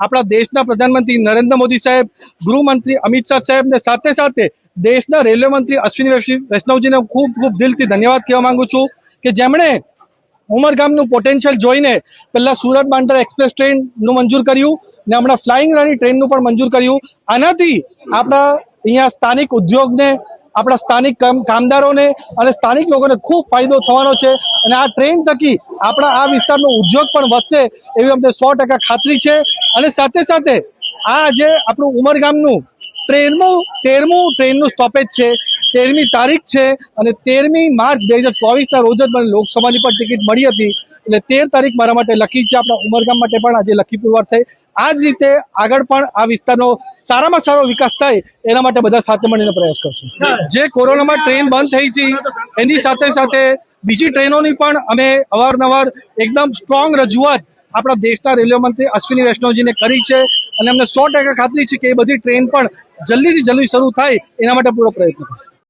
આપણા દેશના પ્રધાનમંત્રી નરેન્દ્ર મોદી સાહેબ, ગૃહમંત્રી અમિત શાહ સાહેબ ને સાથે સાથે દેશના રેલવે મંત્રી અશ્વિની વૈષ્ણવજીને ખૂબ ખૂબ દિલથી ધન્યવાદ કહેવા માંગુ છું કે જેમણે ઉમરગામનું પોટેન્શિયલ જોઈને પહેલા સુરત બાંદ્રા એક્સપ્રેસ ટ્રેનનું મંજૂર કર્યું ને હમણાં ફ્લાઇંગ રાની ટ્રેનનું પણ મંજૂર કર્યું। આનાથી આપણા અહીંયા સ્થાનિક ઉદ્યોગને, આપણા સ્થાનિક કામદારોને અને સ્થાનિક લોકોને ખૂબ ફાયદો થવાનો છે અને આ ટ્રેન થકી આપણા આ વિસ્તારનો ઉદ્યોગ પણ વધશે એવી અમને 100% ખાતરી છે। અને સાથે સાથે આ જે આપણું ઉમરગામનું 13મું ટ્રેનનું સ્ટોપેજ છે, 13મી તારીખ છે અને 13મી માર્ચ 2024ના રોજ જ મને લોકસભાની પણ ટિકિટ મળી હતી એટલે 13 તારીખ મારા માટે લકી છે, આપણા ઉમરગામ માટે પણ આજે લકી પુરવાર થઈ। આ જ રીતે આગળ પણ આ વિસ્તારનો સારામાં સારો વિકાસ થાય એના માટે બધા સાથે મળીને પ્રયાસ કરશું। જે કોરોનામાં ટ્રેન બંધ થઈ હતી એની સાથે સાથે બીજી ટ્રેનોની પણ અમે અવારનવાર એકદમ સ્ટ્રોંગ રજૂઆત આપણા દેશના રેલવે મંત્રી અશ્વિની વૈષ્ણવજીને કરી છે અને અમને 100% ખાતરી છે કે એ બધી ટ્રેન પણ જલ્દીથી જલ્દી શરૂ થાય એના માટે પૂરો પ્રયત્ન કરશું।